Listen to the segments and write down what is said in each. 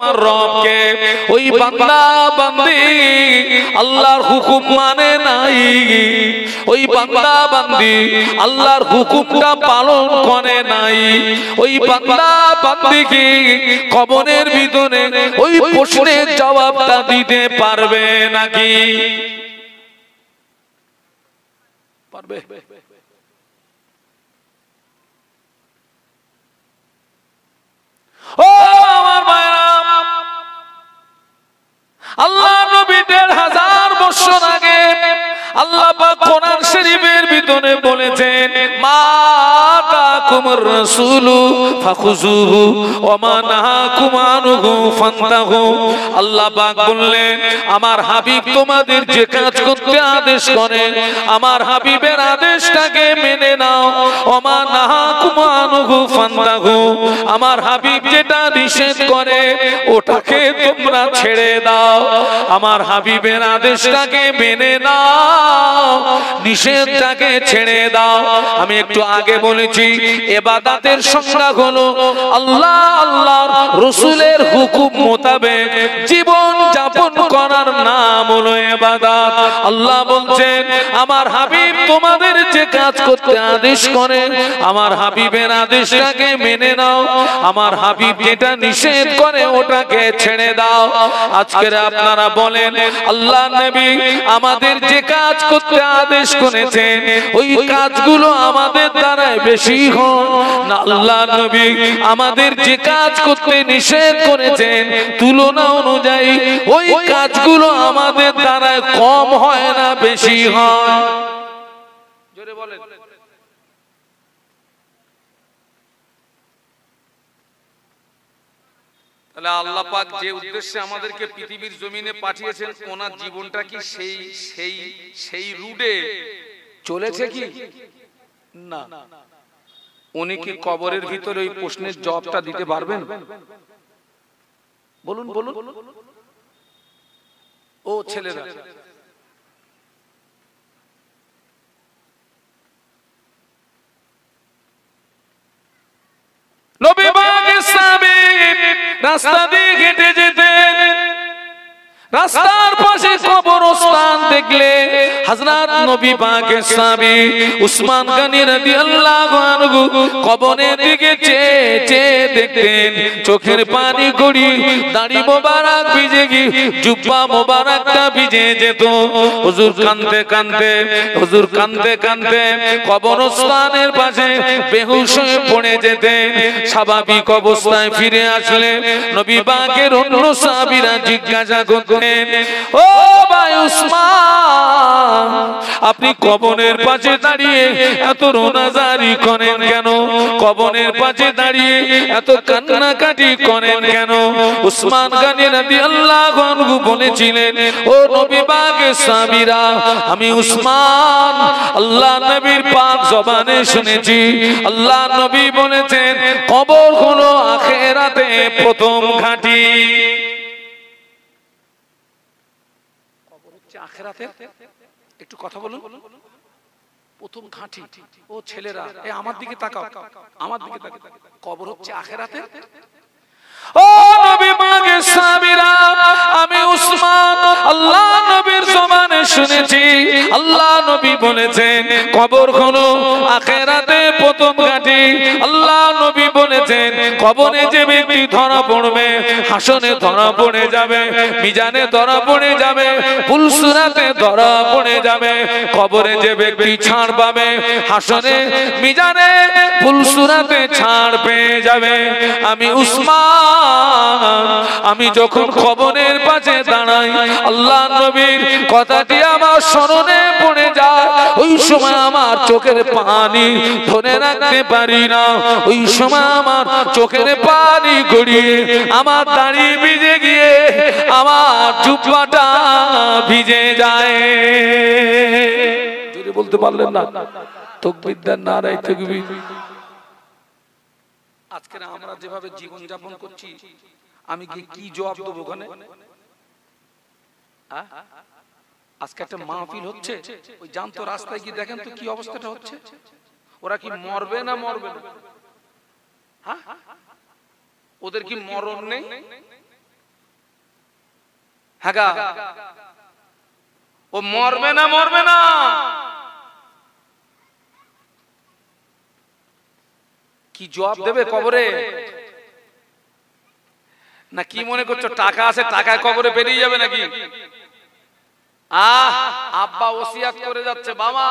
রবকে ওই বান্দা বান্দি আল্লাহর হুকুম মানে নাই, ওই বান্দা বান্দি আল্লাহর হুকুমটা পালন করে নাই, ওই বান্দা বান্দি কি কবরের ভিতরে ওই প্রশ্নের জবাবটা দিতে পারবে নাকি? পারবে? ও আমার মায়েরা, আল্লাহ নবী ১৫০০ বছর আগে আল্লাহ পাক কোরআন শরীফের ভিতরে বলেছেন, মা তাকুমুর রাসূলু ফাখুযুহু ওয়া মা নাহাকুম আনহু ফান্তাহু। আল্লাহ পাক বললেন, আমার হাবিব তোমাদের যে কাজ করতে আদেশ করে আমার হাবিবের আদেশটাকে মেনে নাও। ওয়া মা নাহাকুম আনহু ফান্তাহু, আমার হাবিব যেটা নিষেধ করে ওটাকে তোমরা ছেড়ে দাও। আমার হাবিবের আদেশটাকে মেনে নাও, নিষেধটাকে ছেড়ে দাও। আমি একটু আগে বলেছি ইবাদতের সংজ্ঞা হলো আল্লাহ আল্লাহর রাসূলের হুকুম মোতাবেক জীবন যাপন করার নাম হলো ইবাদত। আল্লাহ বলছেন, আমার হাবিব তোমাদের যে কাজ করতে আদেশ করে আমার হাবিবের আদেশটাকে মেনে নাও, আমার হাবিব যেটা নিষেধ করে ওটাকে ছেড়ে দাও। আজকের আপনারা বলেন, আল্লাহ নবী আমাদের যে কাজ করতে আদেশ করেছেন ওই কাজগুলো আমাদের দ্বারা বেশি হয় না আল্লাহ নবী আমাদের যে কাজ করতে নিষেধ করেছেন তুলনা অনুযায়ী ওই কাজগুলো আমাদের দ্বারা কম হয় না বেশি হয়? জোরে বলেন। তাহলে আল্লাহ পাক যে উদ্দেশ্যে আমাদেরকে পৃথিবীর জমিনে পাঠিয়েছেন ওনার জীবনটা কি সেই রুটে চলেছে কি না? উনি কি কবরের ভিতরে ওই প্রশ্নের জবাবটা দিতে পারবেন? বলুন বলুন। ও ছেলেরা, নবী পাকের সাহাবী রাস্তা দিয়ে হেঁটে যেতেন, রাস্তার পাশে কবরস্থান দেখলে হযরত নবী পাকের সাহাবী উসমান গনি রাদিয়াল্লাহু আনহু কবরের দিকে চেয়ে দেখতেন, চোখের পানি গড়িয়ে দাড়ি মোবারক ভিজে গিয়ে জুব্বা মোবারকটা ভিজে যেত। হুজুর কাঁদতে কাঁদতে কবরস্থানের পাশে বেহুশ হয়ে পড়ে যেতেন। স্বাভাবিক অবস্থায় ফিরে আসলে নবী পাকের অন্য সাহাবীরা জিজ্ঞাসা করতেন, ও ভাই উসমান, আপনি কবরের পাশে দাঁড়িয়ে এত রোনাজারি করেন কেন? কবরের পাশে দাঁড়িয়ে এত কান্নাকাটি করেন কেন? উসমান গনি রাদিয়াল্লাহু আনহু বলেছিলেন, ও নবী পাকের সাহাবীরা, আমি উসমান আল্লাহ নবীর পাক জবানে শুনেছি আল্লাহ নবী বলেছেন কবর হলো আখিরাতে প্রথম ঘাঁটি। একটু কথা বলুন। প্রথম ঘাঁটি। ও ছেলেরা, আমার দিকে তাকাও, আমার দিকে তাকাও। কবর হচ্ছে আখিরাতের। ও নবী পাকের সাহাবীরা, আমি উসমান আল্লাহ নবীর জবানে শুনেছি আল্লাহ নবী বলেছেন কবর হলো আখিরাতে প্রথম ঘাঁটি। আল্লাহ নবী বলেছেন কবরে যে ব্যক্তি ধরা পড়বে হাসরে ধরা পড়ে যাবে, মিজানে ধরা পড়ে যাবে, পুলসিরাতে ধরা পড়ে যাবে। কবরে যে ব্যক্তি ছাড় পাবে হাসরে মিজানে পুলসিরাতে ছাড় পেয়ে যাবে। আমি উসমান, আমি যখন কবরের পাশে দাঁড়াই আল্লাহ নবীর কথাটি আমার স্মরণে পড়ে যায়, ওই সময় আমার চোখের পানি ধরে রাখতে পারি না, ওই সময় আমার চোখের পানি গড়িয়ে আমার দাড়ি ভিজে গিয়ে আমার জুব্বাটা ভিজে যায়। যদি বলতে পারলেন না তাকবীর দেন, নারায়ে তাকবীর। আজকে আমরা যেভাবে জীবন যাপন করছি আমি কি জবাব দেবো ওখানে? আজকে একটা মাহফিল হচ্ছে, ওই জানতো রাস্তায় গিয়ে দেখেন তো কি অবস্থাটা হচ্ছে। ওরা কি মরবে না মরবে না? ওদের কি মরণ নেই? আগা ও মরবে না, মরবে না। কি জবাব দেবে কবরে? না কি মনে করছো টাকা আছে, টাকায় কবরে বেরিয়ে যাবে নাকি? আব্বা ওসিয়াত করে যাচ্ছে, বাবা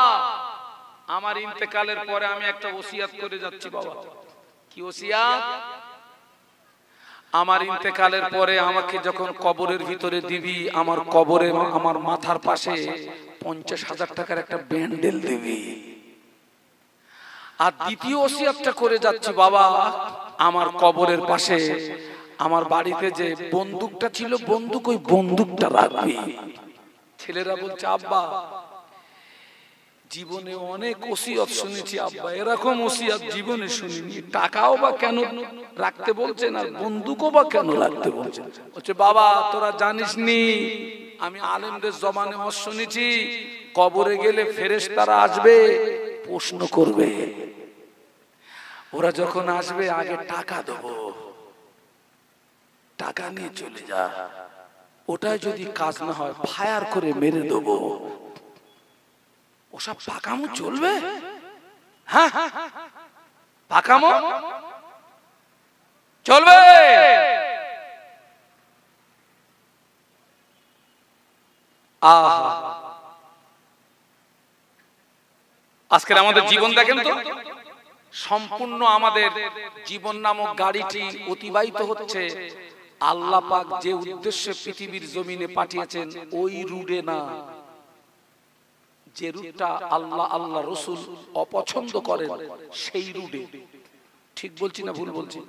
আমার ইন্তেকালের পরে আমি একটা ওসিয়াত করে যাচ্ছি। বাবা কি ওসিয়াত? আমার ইন্তেকালের পরে আমাকে যখন কবরের ভিতরে দিবি, আমার কবরে আমার মাথার পাশে 50,000 টাকার একটা ব্যান্ডেল দিবি। আর দ্বিতীয় ওসিয়াতটা করে যাচ্ছি, বাবা আমার কবরের পাশে আমার বাড়িতে যে বন্দুকটা ছিল, বন্দুক, ওই বন্দুকটা রাখবি। ছেলেরা বলছে, আব্বা জীবনে অনেক ওসিয়ত শুনেছি আব্বা, এরকম ওসিয়ত জীবনে শুনিনি। টাকাও বা কেন রাখতে বলছেন, আর বন্দুকও বা কেন রাখতে বলছেন? বলছে, বাবা তোরা জানিস নি, আমি আলেমদের জবানে শুনেছি, কবরে গেলে ফেরেশতারা আসবে, প্রশ্ন করবে। ওরা যখন আসবে আগে টাকা দেবো, টাকা নিয়ে চলে যা, ওটাই যদি কাজ না হয় ফায়ার করে মেরে দেবো। ওসব পাকামো চলবে? হ্যাঁ পাকামো চলবে। আজকের আমাদের জীবন দেখেন তো, সম্পূর্ণ আমাদের জীবন নামক গাড়িটি অতিবাহিত হচ্ছে আল্লাহ পাক যে উদ্দেশ্যে পৃথিবীর জমিনে পাঠিয়েছেন ওই রুটে না, যে রুটটা আল্লাহ আল্লাহ রসুল অপছন্দ করেন সেই রুটে। ঠিক বলছি না ভুল বলছি?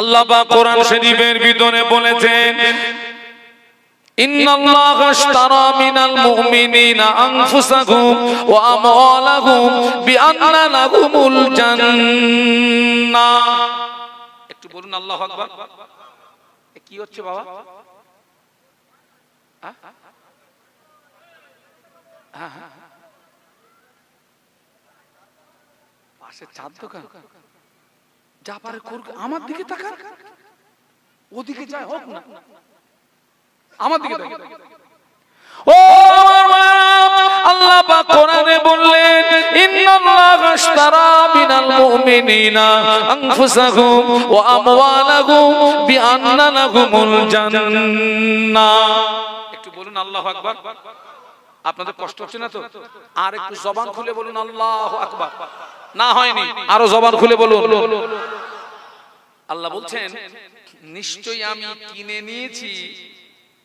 আল্লাহ পাক কোরআন শরীফের ভিতরে বলেছেন, ইন্নাল্লাহা আশতারা মিনাল মুমিনিনা আনফুসাহুম ওয়া আমওয়ালাহুম বিআন্না লাহুমুল জান্নাহ। একটু বলুন আল্লাহু আকবার। কি হচ্ছে বাবা? পাশে চার দোকান, যা পারে করুক, আমার দিকে তাকান, ওদিকে যায় হোক না, আমার দিকে তাকান। ও আল্লাহ পাক কোরআনে বললেন, ইন্নাল্লাহা আশতারা মিনাল মুমিনিনা আনফুসাহুম ওয়া আমওয়ালাহুম বিআন্না লাহুমুল জান্নাহ। একটু বলুন আল্লাহু আকবার। আপনাদের কষ্ট হচ্ছে না তো? আর একটু জবান খুলে বলুন আল্লাহু আকবার। না হয়নি, আরো জবান খুলে বলুন। আল্লাহ বলছেন, নিশ্চয়ই আমি কিনে নিয়েছি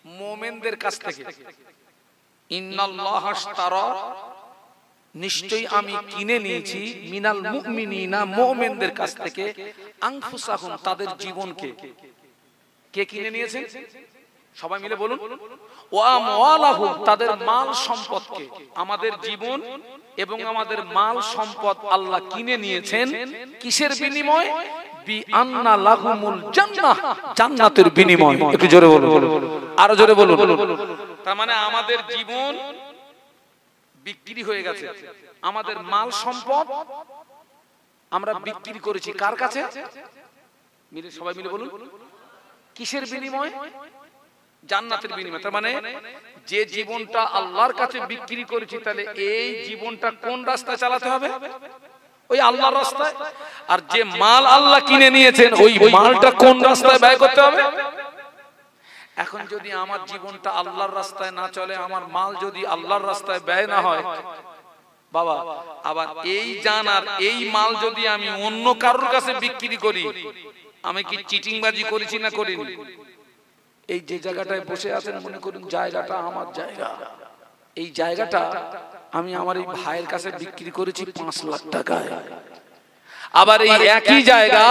মুমিনদের কাছ থেকে। ইন্নাল্লাহা আশতারা, নিশ্চয়ই আমি কিনে নিয়েছি মিনাল মুমিনিনা, মুমিনদের কাছ থেকে, আনফুসাহুম, তাদের জীবনকে। কে কিনে নিয়েছে? সবাই মিলে বলুন। ওয়া আমওয়ালাহুম, তাদের মাল সম্পদকে। আমাদের জীবন এবং আমাদের মাল সম্পদ আল্লাহ কিনে নিয়েছেন কিসের বিনিময়ে? বিআন্না লাহুমুল জান্নাহ, জান্নাতের বিনিময়ে। একটু জোরে বলুন, আরো জোরে বলুন। তার মানে আমাদের জীবন বিক্রি হয়ে গেছে, আমাদের মাল সম্পদ আমরা বিক্রি করেছি কার কাছে? মিলে সবাই মিলে বলুন, কিসের বিনিময়ে? জান্নাতের বিনিময়ে। তার মানে যে জীবনটা আল্লাহর কাছে বিক্রি করেছি, তাহলে এই জীবনটা কোন রাস্তায় চালাতে হবে? ওই আল্লাহর রাস্তায়। আর যে মাল আল্লাহ কিনে নিয়েছেন, ওই মালটা কোন রাস্তায় ব্যয় করতে হবে? এখন যদি আমার জীবনটা আল্লাহর রাস্তায় না চলে, আমার মাল যদি আল্লাহর রাস্তায় ব্যয় না হয়, বাবা আবার এই জান আর এই মাল যদি আমি অন্য কারোর কাছে বিক্রি করি, আমি কি চিটিংবাজি করেছি না করিনি? এই যে জায়গাটায় বসে আছেন, মনে করুন জায়গাটা আমার জায়গা, এই জায়গাটা আমি আমার এই ভাইয়ের কাছে বিক্রি করেছি 5 লাখ টাকায়। আবার এই একই জায়গা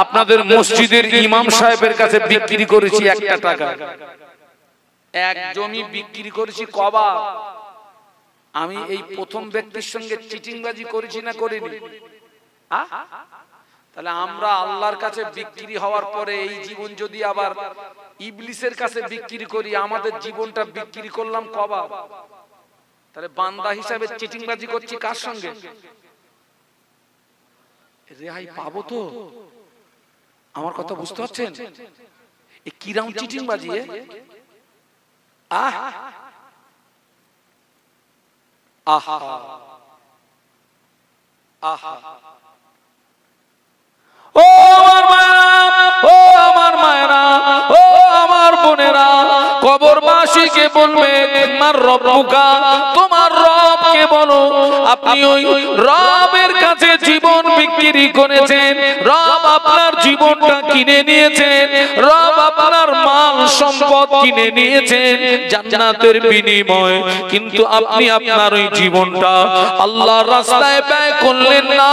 আপনাদের মসজিদের ইমাম সাহেবের কাছে বিক্রি করেছি 1 টাকা। এক জমি বিক্রি করেছি কবা। আমি এই প্রথম ব্যক্তির সঙ্গে চিটিংবাজি করেছি না করিনি? তাহলে আমরা আল্লাহর কাছে বিক্রি হওয়ার পরে এই জীবন যদি আবার ইবলিসের কাছে বিক্রি করি, আমাদের জীবনটা বিক্রি করলাম কবা। তাহলে বান্দা হিসাবে চিটিংবাজি করছি কার সঙ্গে? রেহাই পাবো তো? আমার কথা বুঝতে পারছেন? কিরাম চিটিং বাজিয়ে আহা আহা ও আমার মায়েরা, ও আমার মায়েরা, ও আমার বোনেরা, কবরবাসীকে বলবে তোমার রব্বুকা, তোমার রবকে বলো। আপনি ওই রবের কাছে জীবন বিক্রি করেছেন, রব আপনার জীবনটা কিনে নিয়েছেন, রব আপনার মাল সম্পদ কিনে নিয়েছেন জান্নাতের বিনিময়ে, কিন্তু আপনি আপনার ওই জীবনটা আল্লাহর রাস্তায় ব্যয় করলেন না,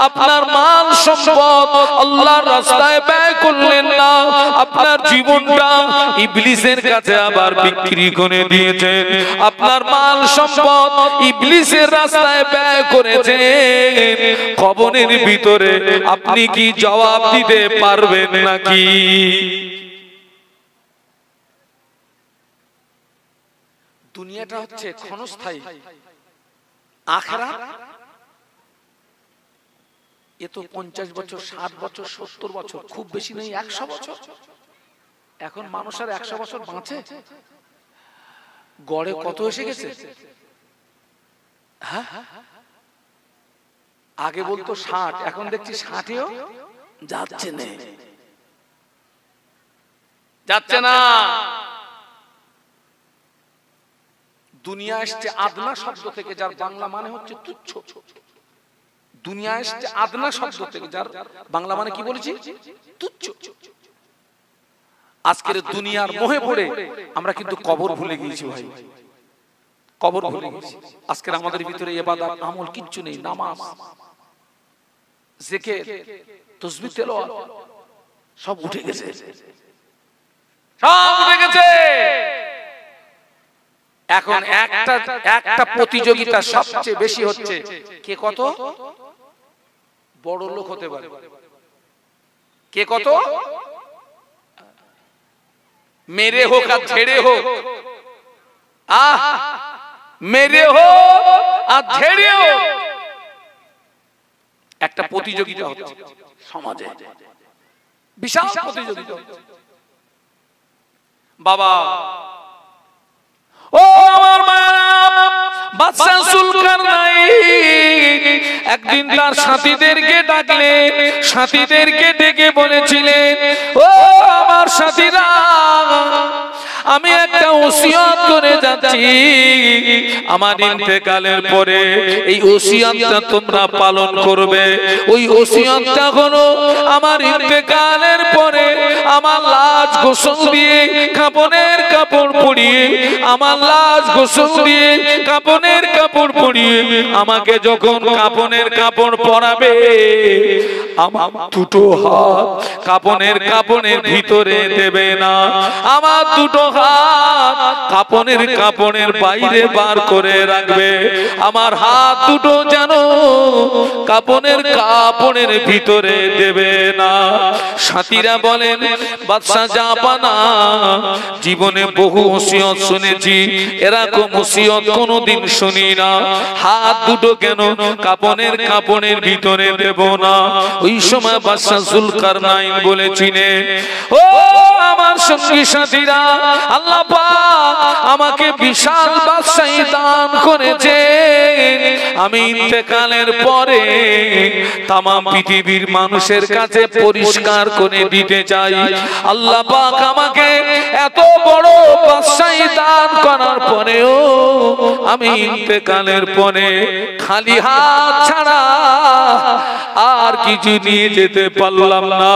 আপনার মাল সম্পদ আল্লাহর রাস্তায় ব্যয় করলেন না, আপনার জীবনটা ইবলিসের কাছে আবার বিক্রি করে দিয়েছেন, আপনার মাল সম্পদ ইবলিসের রাস্তায় ব্যয় করেছেন। কবরের ভিতরে আপনি কি জবাব দিতে পারবেন নাকি? দুনিয়াটা হচ্ছে ক্ষণস্থায়ী, আখিরাত এ তো 50 বছর, 60 বছর, 70 বছর, খুব বেশি নেই 100 বছর। এখন মানুষ আর 100 বছর বাঁচে? গড়ে কত এসে গেছে? হ্যাঁ, আগে বলতো 60, এখন দেখছি 60এও যাচ্ছে না, যাচ্ছে না। দুনিয়া এসছে আদনা শব্দ থেকে, যার বাংলা মানে হচ্ছে তুচ্ছ। দুনিয়া এসছে আদনা শব্দ থেকে, যার বাংলা মানে কি বলেছি? তুচ্ছ। আজকের দুনিয়ার মোহে পড়ে আমরা কিন্তু কবর ভুলে গিয়েছি ভাই, কবর ভুলে গেছি। আজকের আমাদের ভিতরে ইবাদত আমল কিচ্ছু নেই, নামাজ, জিকির, তাসবিহ, তেলাওয়াত সব উঠে গেছে, সব উঠে গেছে। এখন একটা প্রতিযোগিতা সবচেয়ে বেশি হচ্ছে, কে কত বড় লোক হতে পারে, কে কত মেরে হোক আর ঝেড়ে হোক, মেরে হোক আর ঝেড়ে হোক, একটা প্রতিযোগিতা হচ্ছে সমাজে, বিশাল প্রতিযোগিতা। বাবা ও আমার মা, বাদশা যুলকারনাইন একদিন তার সাথীদেরকে ডাকলে, সাথীদেরকে ডেকে বলেছিলেন, ও আমার সাথীরা, আমি একটা ওসিয়ত করে যাচ্ছি, আমার ইন্তেকালের পরে এই ওসিয়তটা তোমরা পালন করবে। ওই ওসিয়তটা হলো, আমার ইন্তেকালের পরে আমার লাশ গোসল দিয়ে, কাফনের কাপড় পরিয়ে, আমার লাশ গোসল দিয়ে, কাফনের কাপড় পরিয়ে, আমাকে যখন কাফনের কাপড় পরাবে, আমার দুটো হাত কাফনের ভিতরে দেবে না, আমার দুটো হাত কাফনের বাইরে বার করে রাখবে, আমার হাত দুটো যেন কাফনের ভিতরে দেবে না। সাথীরা বলেন, বাদশা জাপানা, জীবনে বহু ওসিয়ত শুনেছি, এরকম ওসিয়ত কোনোদিন শুনি না, হাত দুটো কেন কাফনের ভিতরে দেব না। ওই সময় বাদশা যুলকারনাইন বলেছিলেন, ও আমার সঙ্গী সাথীরা, আল্লাহ পাক আমাকে বিশাল বাদশাহী দান করেছে, আমি ইন্তেকালের পরে তাম পৃথিবীর মানুষের কাছে পরিষ্কার করে দিতে চাই। আল্লাহ পাক আমাকে এত বড় বাদশাহী দান করার পরেও আমি ইন্তেকালের পরে খালি হাত ছাড়া আর কিছু নিয়ে যেতে পারলাম না,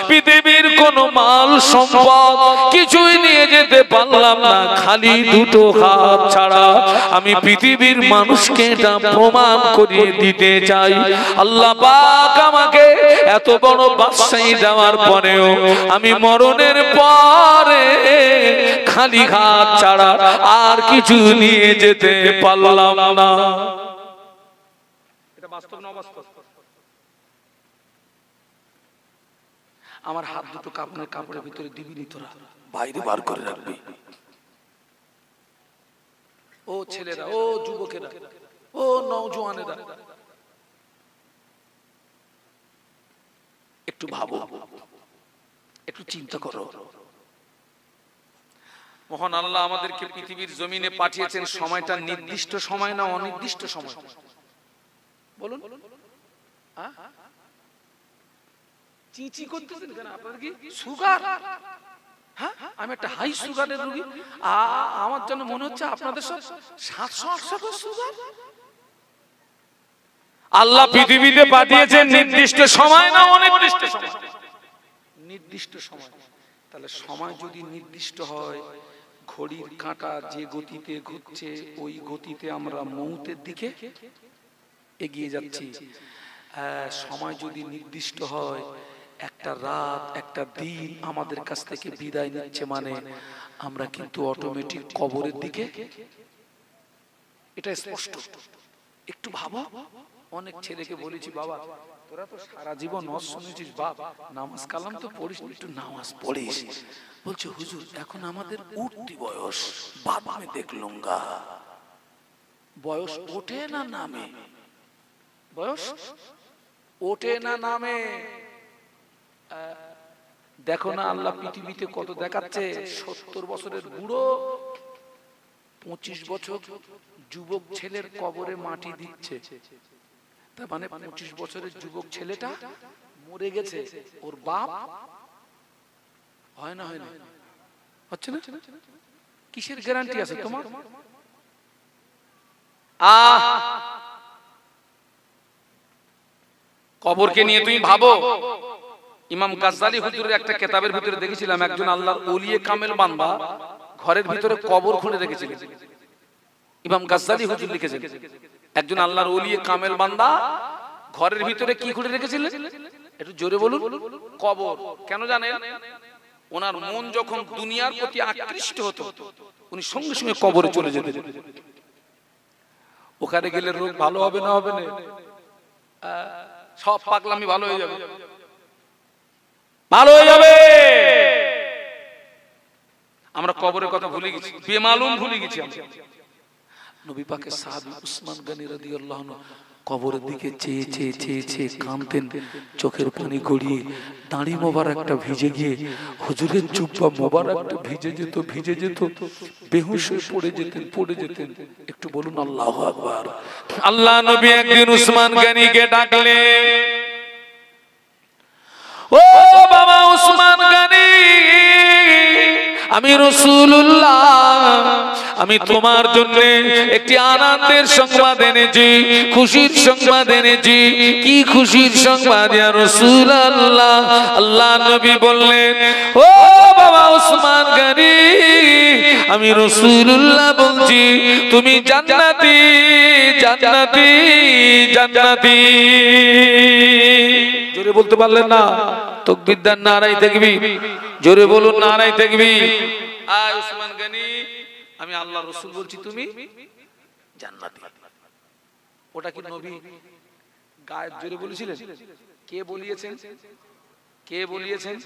পৃথিবীর কোন মাল সম্পদ কিছুই নিয়ে যেতে পারলাম না, খালি দুটো হাত ছাড়া। আমি পৃথিবীর মানুষকে এটা প্রমাণ করিয়ে দিতে চাই, আল্লাহ পাক আমাকে এত বড় বাদশাহী দেওয়ার পরেও আমি মরণের পরে খালি হাত ছাড়া আর কিছু নিয়ে যেতে পারলাম না। এটা বাস্তব না অবাস্তব? আমার হাত দুটো কাপড়ের ভিতরে দিবি নি, তোরা বাইরে বার করে রাখবি। ও ছেলেরা, ও যুবকেরা, ও নওজোয়ানেরা, একটু ভাবো, একটু চিন্তা করো, মহান আল্লাহ আমাদেরকে পৃথিবীর জমিনে পাঠিয়েছেন, সময়টা নির্দিষ্ট সময় না অনির্দিষ্ট সময়? বলুন। চিচি করতেছেন কেন? আপনাদের কি সুগার? হ্যাঁ, আমি একটা হাই সুগারের রোগী। আমার জন্য মনে হচ্ছে আপনাদের সব 700-800 সুগার। আল্লাহ পৃথিবীতে পাঠিয়েছেন নির্দিষ্ট সময় না অনির্দিষ্ট সময়? নির্দিষ্ট সময়। তাহলে সময় যদি নির্দিষ্ট হয়, ঘড়ির কাঁটা যে গতিতে ঘুরছে ওই গতিতে আমরা মৌতের দিকে এগিয়ে যাচ্ছি। সময় যদি নির্দিষ্ট হয়, একটা রাত একটা দিন আমাদের কাছ থেকে বিদায় নিচ্ছে, মানে আমরা কিন্তু অটোমেটিক কবরের দিকে। এটা স্পষ্ট। একটু ভাবো, অনেক ছেলেকে বলেছি, বাবা তোরা তো সারা জীবন নজ শুনেছিস, বাপ নামাজ কালাম তো পড়িস, একটু নামাজ পড়িস। বলছে হুজুর এখন আমাদের উঠতি বয়স, বাদ মে দেখলুঙ্গা। বয়স ওঠে না নামে? বয়স ওঠে না নামে? দেখো না আল্লাহ পৃথিবীতে কত দেখাচ্ছে। 70 বছরের বুড়ো 25 বছর যুবক ছেলের কবরে মাটি দিচ্ছে। তার মানে 25 বছরের যুবক ছেলেটা মরে গেছে, ওর বাপ হয় না? হয় না? হচ্ছে না? কিসের গ্যারান্টি আছে তোমার? কবরকে নিয়ে তুমি ভাবো। ইমাম গাজ্জালি হুজুরের একটা কিতাবের ভিতরে দেখেছিলাম, একজন আল্লাহর ওলিয়ে কামেল বান্দা ঘরের ভিতরে কবর খুঁড়ে রেখেছিলেন। ইমাম গাজ্জালি হুজুর লিখেছেন, একজন আল্লাহর ওলিয়ে কামেল বান্দা ঘরের ভিতরে কি খুঁড়ে রেখেছিলেন? একটু জোরে বলুন। কবর। কেন জানেন? ওনার মন যখন দুনিয়ার প্রতি আকৃষ্ট হতো, উনি সঙ্গে সঙ্গে কবরে চলে যেতেন। ওখানে গেলে রোগ ভালো হবে না হবে না? সব পাগলামি ভালো হয়ে যাবে, ভালো হয়ে যাবে। আমরা কবরের কথা ভুলে গেছি, বেমালুম ভুলে গেছি। নবী পাকের সাহাবী উসমান গনি রাদিয়াল্লাহু আনহু কবরের দিকে চেয়ে চেয়ে চেয়ে চেয়ে কাঁদতেন, চোখের পানি গড়িয়ে। দাড়ি মোবারকটা ভিজে গিয়ে হুজুরের জুব্বা মোবারকটা ভিজে যেত, ভিজে যেত, বেহুশ হয়ে পড়ে যেতেন। একটু বলুন আল্লাহু আকবার। আল্লাহ নবী একদিন উসমান গনিকে ডাকলেন, ও বাবা উসমান গনি, আমি রাসূলুল্লাহ, আমি তোমার জন্য একটি আনন্দের সংবাদ এনেছি, খুশির সংবাদ এনেছি। কি খুশির সংবাদ ইয়া রাসূলুল্লাহ? আল্লাহ নবী বললেন, ও বাবা উসমান গনি, আমি রাসূলুল্লাহ বলছি তুমি জান্নাতি, জান্নাতি, জান্নাতি। জোরে বলতে পারলেন না? তাকবীর দেন, নারায়ে তাকবীর। জোরে বলুন নারায়ে তাকবীর। আয় উসমান গনি, আমি আল্লাহর রাসূল বলছি তুমি জান্নাতি। ওটা কি নবী গায়েব জোরে বলেছিলেন? কে বলিয়েছেন? কে বলিয়েছেন?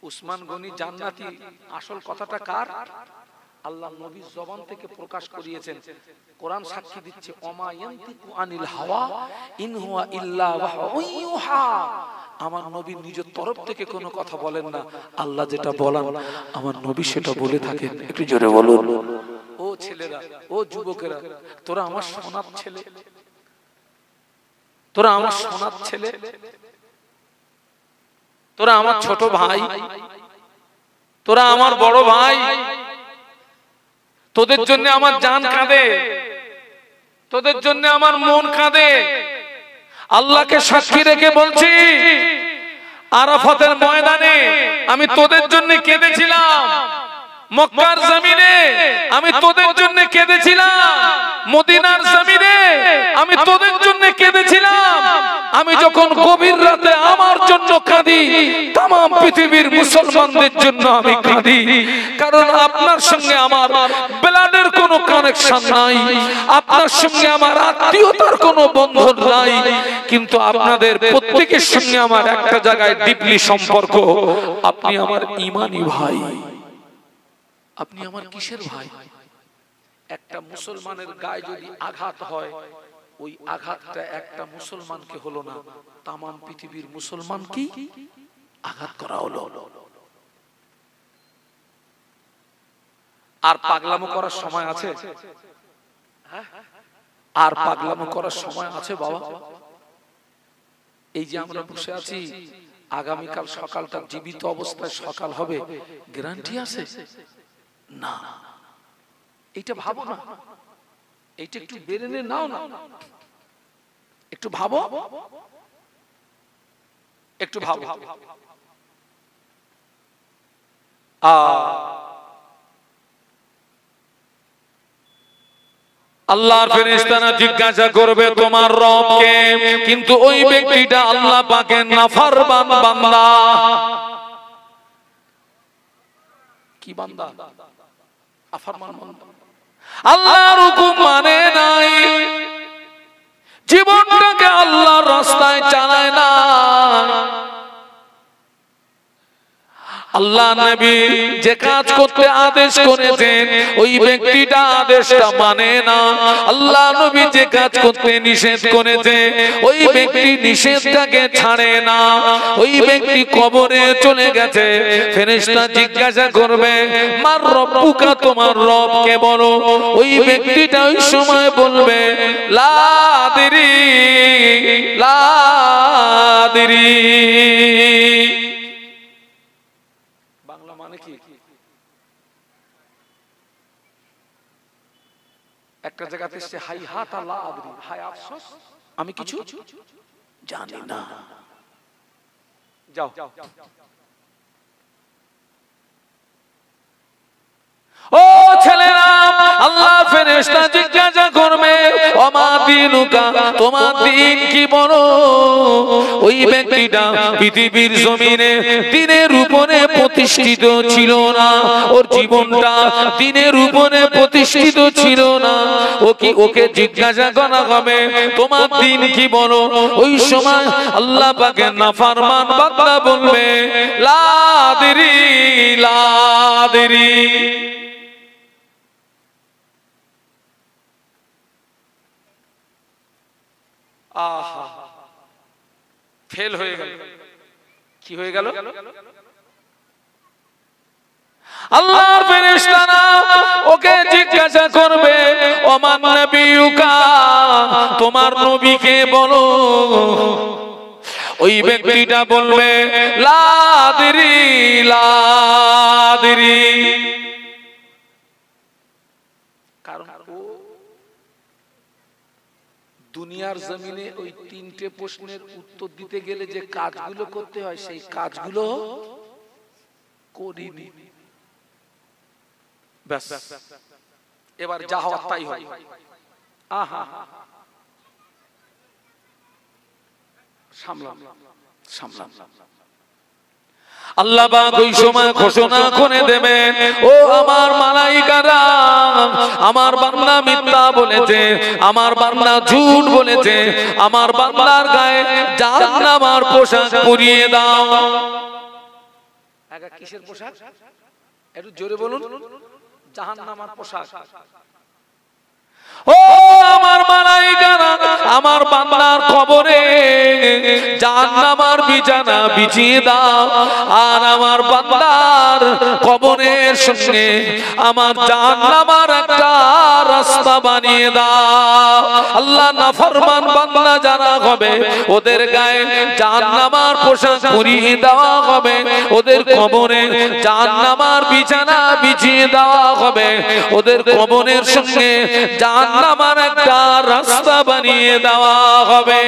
উসমান গনি জান্নাতি। আসল কথাটা কার? আল্লাহ নবীর জবান থেকে প্রকাশ করিয়েছেন। কোরআন সাক্ষী দিচ্ছে, ওমা ইয়ানতিকু আনিল হাওয়া ইন হুয়া ইল্লা ওয়াহয়ুন ইউহা। আমার নবী নিজের তরফ থেকে কোনো কথা বলেন না, আল্লাহ যেটা বলেন আমার নবী সেটা বলে থাকেন। একটু জোরে বলুন। ও ছেলেরা, ও যুবকেরা, তোরা আমার সোনার ছেলে, তোরা আমার সোনার ছেলে, তোরা আমার ছোট ভাই, তোরা আমার বড় ভাই। তোদের জন্য আমার জান কাঁদে, তোদের জন্য আমার মন কাঁদে। আল্লাহকে সাক্ষী রেখে বলছি, আরাফাতের ময়দানে আমি তোদের জন্য কেঁদেছিলাম, মক্কার জমিনে আমি তোদের জন্য কেঁদেছিলাম, মদিনার জমিনে আমি তোদের জন্য কেঁদেছিলাম। আমি যখন গভীর রাতে আমার জন্য কাঁদি, तमाम পৃথিবীর মুসলমানদের জন্য আমি কাঁদি। কারণ আপনার সঙ্গে আমার ব্লাডের কোনো কানেকশন নাই, আপনার সঙ্গে আমার আত্মীয়তার কোনো বন্ধন নাই, কিন্তু আপনাদের প্রত্যেকের সঙ্গে আমার একটা জায়গায় ডিপলি সম্পর্ক। আপনি আমার ঈমানি ভাই। আপনি আমার কিসের ভাই? একটা মুসলমানের গায়ে যদি আঘাত হয়, ওই আঘাতটা একটা মুসলমানকে হলো না, तमाम পৃথিবীর মুসলমান কি আঘাত করা হলো। আর পাগলামো করার সময় আছে? আর পাগলামো করার সময় আছে বাবা? এই যে আমরা বসে আছি, আগামীকাল সকালটা জীবিত অবস্থায় সকাল হবে, গ্যারান্টি আছে? না। এইটা ভাবো না, এইটা একটু বেরেনে নাও না, একটু ভাবো, একটু ভাবো। আল্লাহর ফেরেশতারা জিজ্ঞাসা করবে তোমার রবকে, কিন্তু ওই ব্যক্তিটা আল্লাহ পাকের নাফরমান বান্দা। কি বান্দা? নাফরমান বান্দা, আল্লাহর হুকুম মানে নাই, জীবনটাকে আল্লাহর রাস্তায় চালায় না। আল্লাহ নবী যে কাজ করতে আদেশ করেছেন ওই ব্যক্তিটা আদেশটা মানে না। আল্লাহ নবী যে কাজ করতে নিষেধ করেছে ওই ব্যক্তি নিষেধটাকে ছাড়ে না। ওই ব্যক্তি কবরে চলে গেছে, ফেরেশতা জিজ্ঞাসা করবে মার রব্বুকা, তোমার রব কে বলো। ওই ব্যক্তিটা ওই সময় বলবে লা আদরি, লা আদরি। একটা জায়গাতে সে হাই হাত লা আদরি, হাই আফসোস আমি কিছু জানি না। যাও ও ছেলেরা, আল্লাহ ফেরেশতা জিজ্ঞাসা করবে ওমা দিনুকা, তোমার দিন কি বলো। ওই ব্যক্তিটা পৃথিবীর জমিনে দিনের উপরে প্রতিষ্ঠিত ছিল না, ওর জীবনটা দিনের উপরে প্রতিষ্ঠিত ছিল না। ওকে জিজ্ঞাসা করা হবে তোমার দিন কি বলো। ওই সময় আল্লাহ পাকের নাফরমান বান্দা বলবে লা আদরি, লা আদরি। আহা, ফেল হয়ে গেল। কি হয়ে গেল? আল্লাহর ফেরেশতারা ওকে জিজ্ঞাসা করবে ওমান নবিয়ুকা, তোমার নবীকে বলো। ওই ব্যক্তিটা বলবে লা আদরি, লা আদরি। কারণ দুনিয়ার জমিনে ওই তিনটে প্রশ্নের উত্তর দিতে গেলে যে কাজগুলো করতে হয় সেই কাজগুলো করিনি। ব্যাস, এবার যা হওয়ার তাই হয়। আহা, সামলাম সামলাম। আল্লাহ পাক ওই সময় ঘোষণা করে দেবেন ও আমার মালাইকারা, আমার বান্দা মিথ্যা বলেছে, আমার বান্দা ঝুট বলেছে, আমার বান্দার গায়ে জাহান্নামের পোশাক পরিয়ে দাও। কিসের পোশাক? একটু জোরে বলুন। জাহান্নামের পোশাক। ও আমার মালাইকারা, আমার বান্দার কবরে জাহান্নামের বিছানা বিছিয়ে দাও, আর আমার বান্দার কবরের সঙ্গে আমার জাহান্নামের একটা রাস্তা বানিয়ে দাও। আল্লাহ নাফরমান বান্দা যারা হবে ওদের গায়ে জাহান্নামের পোশাক পরিয়ে দেওয়া হবে, ওদের কবরে জাহান্নামের বিছানা বিছিয়ে দেওয়া হবে, ওদের কবরের সঙ্গে জাহান্নামের একটা রাস্তা বানিয়ে দেওয়া হবে।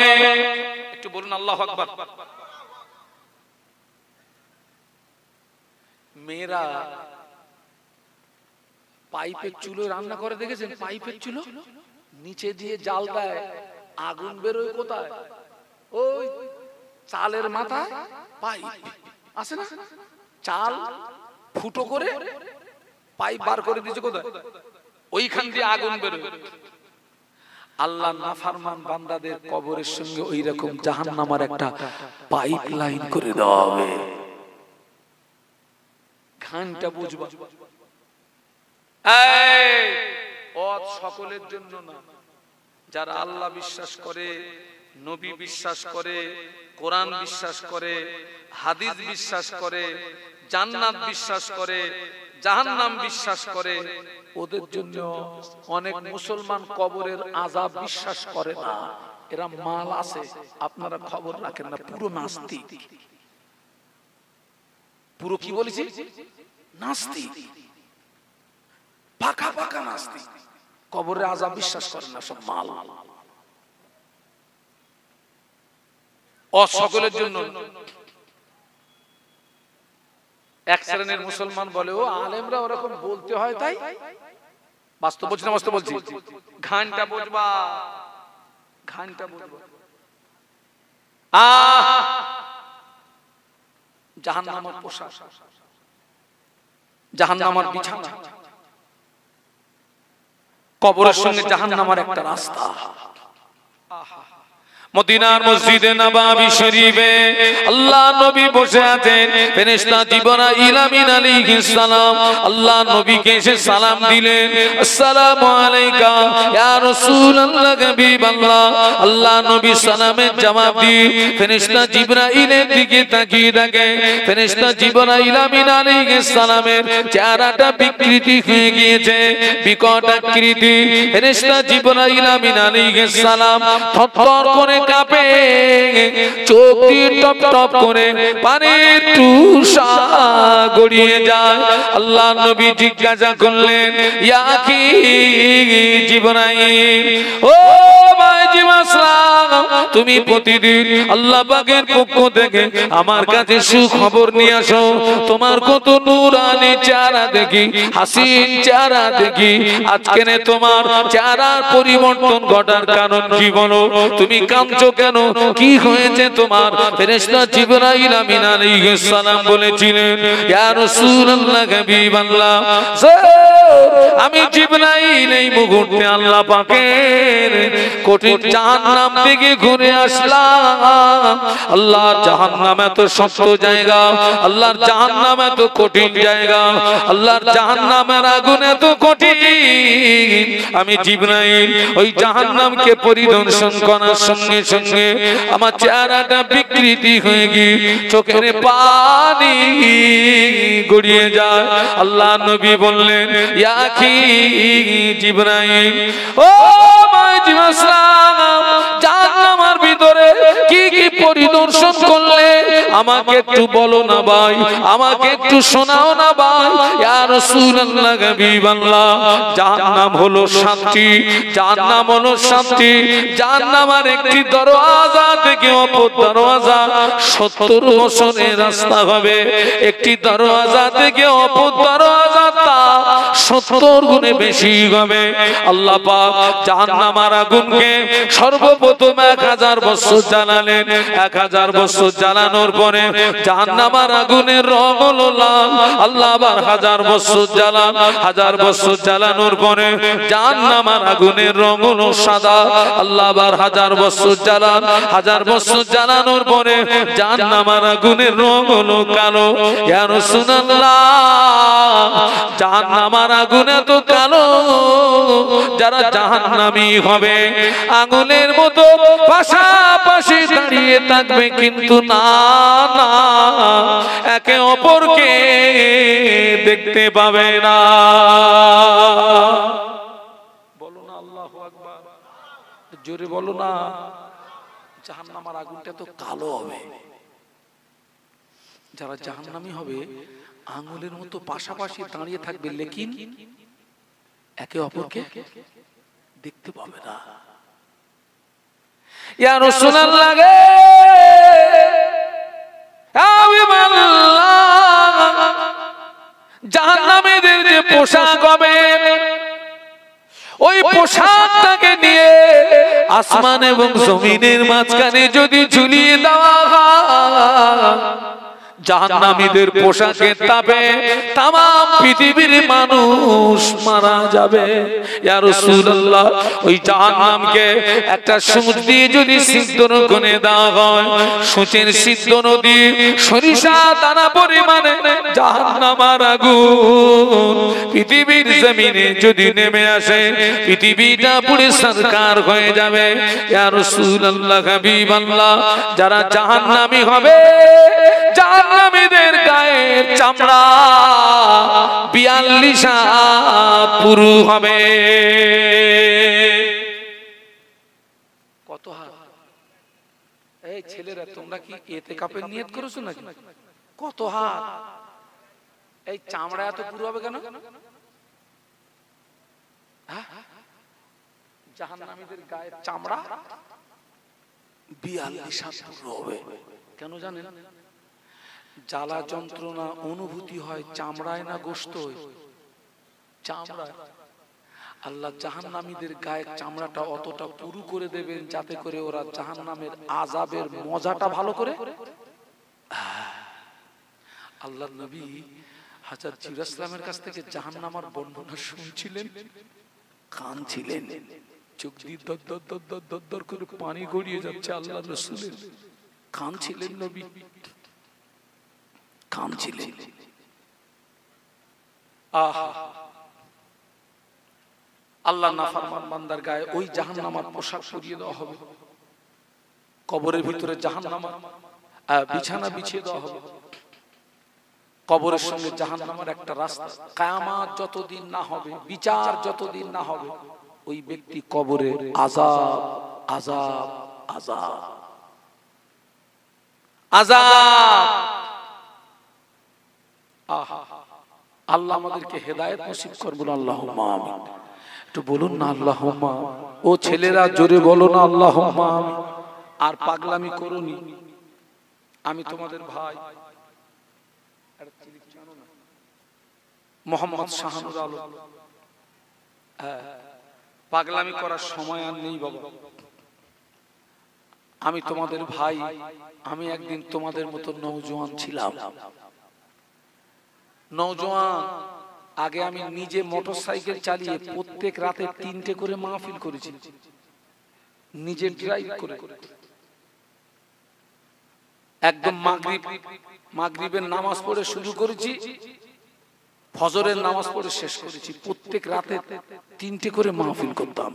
একটু বলুন আল্লাহু আকবার। মেয়েরা পাইপের চুলো রান্না করে দেখেছেন? পাইপের চুলো নিচে দিয়ে জাল দেয়, আগুন বেরোয় কোথায়? ওই চালের মাথায় পাইপ আছে না, চাল ফুটো করে পাইপ বার করে দিয়েছে কোথায়? ওইখান দিয়ে আগুন বেরোয়। আল্লাহ নাফরমান বান্দাদের কবরের সঙ্গে ওই রকম জাহান্নামের একটা পাইপ লাইন করে দেওয়া হবে। ঘানটা বুঝবা, এই ওয়াজ সকলের জন্য না। যারা আল্লাহ বিশ্বাস করে, নবী বিশ্বাস করে, কোরআন বিশ্বাস করে, হাদিস বিশ্বাস করে, জান্নাত বিশ্বাস করে, জাহান্নাম বিশ্বাস করে, ওদের জন্য অনেক মুসলমান কবরের আযাব বিশ্বাস করে না। এরা মাল আছে, আপনারা খবর রাখেন না, পুরো নাস্তিক। পুরো কি বলেছি? নাস্তিক, পাকা পাকা নাস্তিক। কবরের আযাব বিশ্বাস করে না, সব মাল। সকলের জন্য এক শ্রেণীর মুসলমান বলে, ও আলেমরা ওরকম বলতে হয় তাই। বাস্তব বলছি না, বাস্তব বলছি। ঘানটা বুঝবা, ঘানটা বুঝবা। জাহান্নামের পোশাক, জাহান্নামের বিছানা, কবরের সঙ্গে জাহান্নামের একটা রাস্তা। মদিনার মসজিদে নববী শরীফে আল্লাহ নবী বসে আছেন। ফেরেশতা জিবরাইল আমিন আলাইহিস সালাম আল্লাহ নবীকে এসে সালাম দিলেন, আসসালামু আলাইকা ইয়া রাসূলুল্লাহ হাবিবাল্লাহ। আল্লাহ নবী সালামের জবাব দিয়ে ফেরেশতা জিবরাইলের দিকে তাকিয়ে দেখে, ফেরেশতা জিবরাইল আমিন আলাইহিস সালামের চেহারাটা বিকৃতি হয়ে গিয়েছে, বিকট আকৃতি। ফেরেশতা জিবরাইল আমিন আলাইহিস সালাম থরথর করে কাঁপে, চোখ দিয়ে টপ টপ করে পানির টুসা গড়িয়ে যায়। আল্লাহ নবী জিজ্ঞাসা করলেন, ইয়া কি জিবরাইল, ও ভাই জিবরাইল, তুমি প্রতিদিন আল্লাহ পাকের পক্ষ থেকে আমার কাছে সুখবর নিয়ে আসো। তোমার কত নূরানি চেহারা দেখি, হাসিন চেহারা দেখি, আজকে তোমার চেহারার পরিবর্তন ঘটার কারণ কি বলো? তুমি কাঁদছো কেন? কি হয়েছে তোমার? ফেরেশতা জিবরাইল আমিন আলাইহিস সালাম বলেছিলেন, ইয়া রাসূলুল্লাহ হাবিবাল্লাহ, আমি জিবরাইল এই মুহূর্তে আল্লাহ পাকের কঠিন জাহান্নাম থেকে ঘুরে আসলাম। আল্লাহর জাহান্নাম এত শক্ত জায়গা, আল্লাহর জাহান্নাম এত কঠিন জায়গা, আল্লাহর জাহান্নামের আগুন এত কঠিন। আমি জিবরাইল ওই জাহান্নামকে পরিদর্শন করার সঙ্গে সঙ্গে আমার চেহারাটা বিকৃতি হয়ে গিয়ে চোখের পানি গড়িয়ে যায়। আল্লাহ নবী বললেন, ইয়া কি জিবরাইল, ও ভাই জিবরাইল, জাহান্নামের ভিতরে কি কি পরিদর্শন করলে আমাকে একটু বলো না ভাই, আমাকে একটু শোনাও না ভাই। ইয়া রাসূলুল্লাহ হাবিবাল্লাহ, জাহান্নাম হলো শান্তি, জাহান্নাম হলো শান্তি। জাহান্নামের একটি দরওয়াজা থেকে অপর দরওয়াজা 70 বছরের রাস্তা হবে, একটি দরওয়াজা থেকে অপর দরওয়াজা তা 70 গুণে বেশি হবে। আল্লাহ পাক জাহান্নামের আগুনকে সর্বপ্রথম 1000 বছর জ্বালালেন। 1000 বছর জ্বালানোর পরে জাহান্নামের আগুনের রং হলো লাল। আল্লাহ আবার 1000 বছর জ্বালান, 1000 বছর জ্বালানোর পরে জাহান্নামের আগুনের রং হলো সাদা। আল্লাহ আবার 1000 বছর জ্বালান, 1000 বছর জ্বালানোর পরে জাহান্নামের আগুনের রং হলো কালো। ইয়া রাসূলুল্লাহ, জাহান্নামের আগুন এত কালো, যারা জাহান্নামী হবে আগুনের মতো পাশাপাশি দাঁড়িয়ে থাকবে, কিন্তু না না, একে অপরকে দেখতে পাবে না। বলো না আল্লাহু আকবার, জোরে বলো না। জাহান্নামের আগুনটা তো কালো হবে, যারা জাহান্নামী হবে আঙ্গুলের মতো পাশাপাশি দাঁড়িয়ে থাকবে, লেকিন একে অপরকে দেখতে পাবে না। ইয়া রাসূলুল্লাহ গে, জাহান্নামীদের যে পোশাক হবে, ওই পোশাকটাকে নিয়ে আসমান এবং জমিনের মাঝখানে যদি ঝুলিয়ে দেওয়া হয়, জাহান্নামীদের পোশাকের তাপে তাম পৃথিবীর মানুষ মারা যাবে। ইয়া রাসূলুল্লাহ, ওই জাহান্নামকে একটা সূচ দিয়ে যদি সিদ্ধন করে দেওয়া হয়, সূচের সিদ্ধন দিয়ে সরিষা দানা পরিমাণে জাহান্নামের আগুন পৃথিবীর জমিনে যদি নেমে আসে, পৃথিবীটা পুরো সরকার হয়ে যাবে। ইয়া রাসূলুল্লাহ হাবিবাল্লাহ, যারা জাহান্নামী হবে, জাহান্নামীদের গায়ের চামড়া 42 হাত পুরু হবে। কত হাত? এই ছেলেরা তোমরা কি ইতিকাফের নিয়ত করেছো নাকি? কত হাত? এই চামড়া এত পুরু হবে কেন? জাহান্নামীদের গায়ের চামড়া 42 হাত পুরু হবে। কেন জানেন? জ্বালা যন্ত্রণা অনুভূতি হয় চামড়ায় না গোশতয়? চামড়ায়। আল্লাহ জাহান্নামীদের গায়ের চামড়াটা অতটা পুরু করে দেবেন যাতে করে ওরা জাহান্নামের আযাবের মজাটা ভালো করে। আল্লাহর নবী হযরত জিবরাইল ইসলামের কাছ থেকে জাহান্নামের বর্ণনা শুনছিলেন, কাঁদছিলেন, চোখ দিয়ে দর দর দর দর দর দর করে পানি গড়িয়ে যাচ্ছে। আল্লাহর রাসূলের কাঁদছিলেন, নবী কাঁদছিলেন। আহা, আল্লাহ নাফরমান বান্দার গায়ে ওই জাহান্নামের পোশাক পরিয়ে দেওয়া হবে। কবরের ভিতরে জাহান্নামের বিছানা বিছিয়ে দেওয়া হবে। কবরের সঙ্গে জাহান্নামের একটা রাস্তা। কিয়ামত যতদিন না হবে, বিচার যতদিন না হবে, ওই ব্যক্তি কবরে আযাব আযাব আযাব আযাব। আহা, আল্লাহ আমাদেরকে হেদায়েত নসিব করুন, আল্লাহুম্মা আমিন। একটু বলুন না আল্লাহুম্মা। ও ছেলেরা জোরে বলো না আল্লাহুম্মা আমিন। আর পাগলামি করুনি, আমি তোমাদের ভাই মোহাম্মদ শাহানুর আলম। পাগলামি করার সময় আর নেই বাবা। আমি তোমাদের ভাই। আমি একদিন তোমাদের মতো নওজোয়ান ছিলাম। নওজোয়ান আগে আমি নিজে মোটরসাইকেল চালিয়ে প্রত্যেক রাতে 3টে করে মাহফিল করেছি, নিজে ড্রাইভ করে। একদম মাগরিবের নামাজ পড়ে শুরু করেছি, ফজরের নামাজ পড়ে শেষ করেছি। প্রত্যেক রাতে 3টে করে মাহফিল করতাম।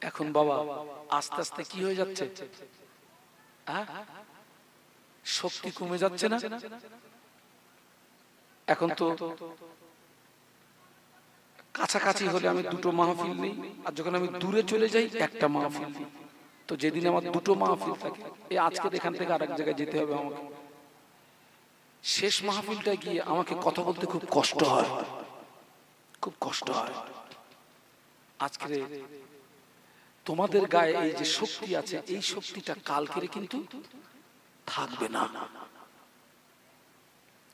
এখন বাবা আস্তে আস্তে কি হয়ে যাচ্ছে? শক্তি কমে যাচ্ছে না? এখন তো কাছাকাছি হলে আমি 2টো মাহফিল নেই, আর যখন আমি দূরে চলে যাই একটা মাহফিল। তো যেদিন আমার 2টো মাহফিল থাকে, এই আজকে এখান থেকে আরেক জায়গায় যেতে হবে আমাকে, শেষ মাহফিলটা গিয়ে আমাকে কথা বলতে খুব কষ্ট হয়, খুব কষ্ট হয়। আজকে তোমাদের গায়ে এই যে শক্তি আছে, এই শক্তিটা কালকে কিন্তু থাকবে না।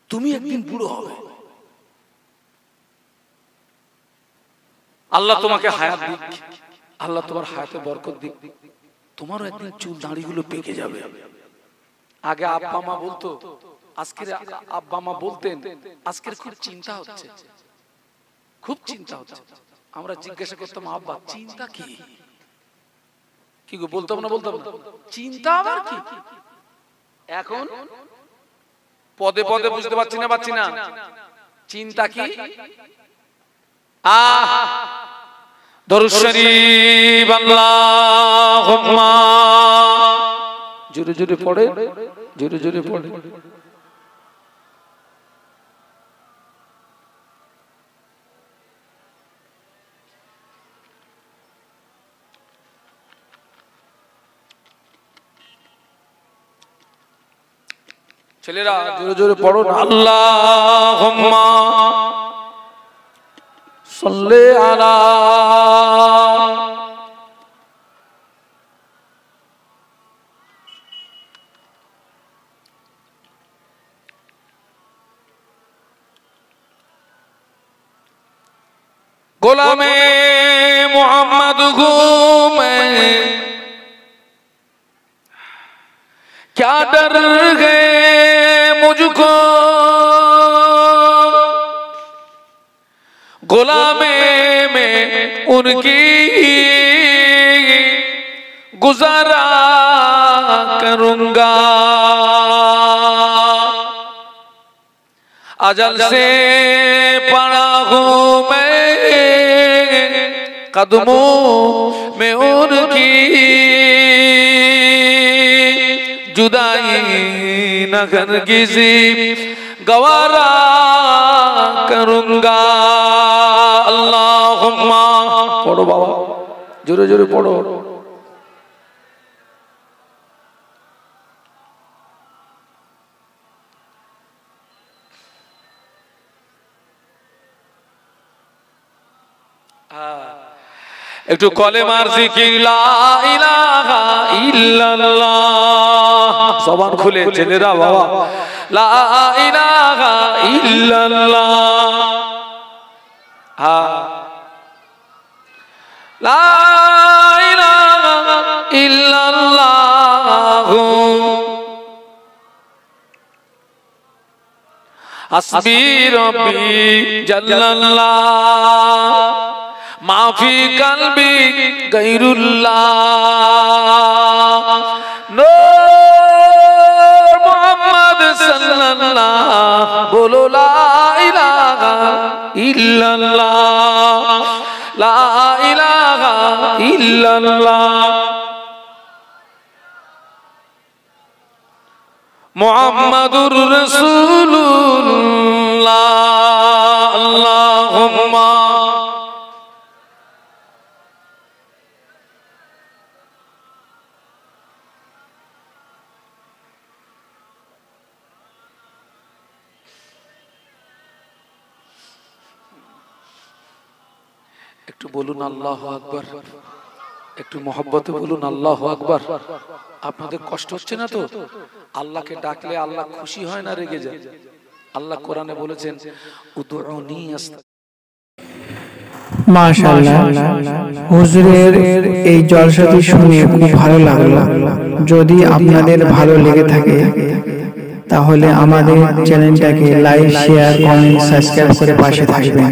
তুমি একদিন বুড়ো হবে। আল্লাহ তোমাকে হায়াত দিক, আল্লাহ তোমার হায়াতে বরকত দিক। তোমারও একদিন চুল দাড়িগুলো পেকে যাবে। আগে আব্বা মা বলতো, আজকের আব্বা মা বলতেন, আজকের খুব চিন্তা হচ্ছে, খুব চিন্তা হচ্ছে। আমরা জিজ্ঞাসা করতাম, আব্বা চিন্তা কি? কি গো বলতাম না? বলতাম না চিন্তা আবার কি? এখন পদে পদে বুঝতে পারছি না চিন্তা কি। দরুদ শরীফ আল্লাহুম্মা, জোরে জোরে পড়ে, জোরে জোরে পড়ে। ছেলেরা জোরে জোরে পড়ো না। আল্লাহুম্মা সাল্লি আলা গোলামে মুহাম্মদ ঘুমে क्या डर गए मुझको, गुलामे में उनकी गुजारा करूंगा। अजल से पड़ा हूँ मैं कदमों में उनकी, जुदाई न हरगिज़ गवारा करूंगा। अल्लाहुम्मा पढ़ो बाबा, जोरे जोरे पढ़ो। একটু কলেমার জিকির লা ইলাহা ইল্লাল্লাহ, জবান খুলে ছেলেরা বাবা, লা ইলাহা ইল্লাল্লাহ। লা ইলাহা ইল্লাল্লাহ হাসবি রব্বি জাল্লাল্লাহ মাফি কলবি গায়রুল্লাহ নূর মুহাম্মদ সাল্লাল্লাহ बोलो ला इलाहा इल्लल्लाह ला इलाहा इल्लल्लाह मुहम्मदुर रसूलुल्लाह। अल्लाहुम्मा একটু বলুন আল্লাহু আকবার, একটু মহব্বতে বলুন আল্লাহু আকবার। আপনাদের কষ্ট হচ্ছে না তো? আল্লাহকে ডাকলে আল্লাহ খুশি হয় না রেগে যায়? আল্লাহ কোরআনে বলেছেন উদউনি মাশাআল্লাহ, হুজুরের এই জলসাটি শুনে খুব ভালো লাগলো। যদি আপনাদের ভালো লেগে থাকে তাহলে আমাদের চ্যানেলটাকে লাইক, শেয়ার, কমেন্ট, সাবস্ক্রাইব করে পাশে থাকবেন।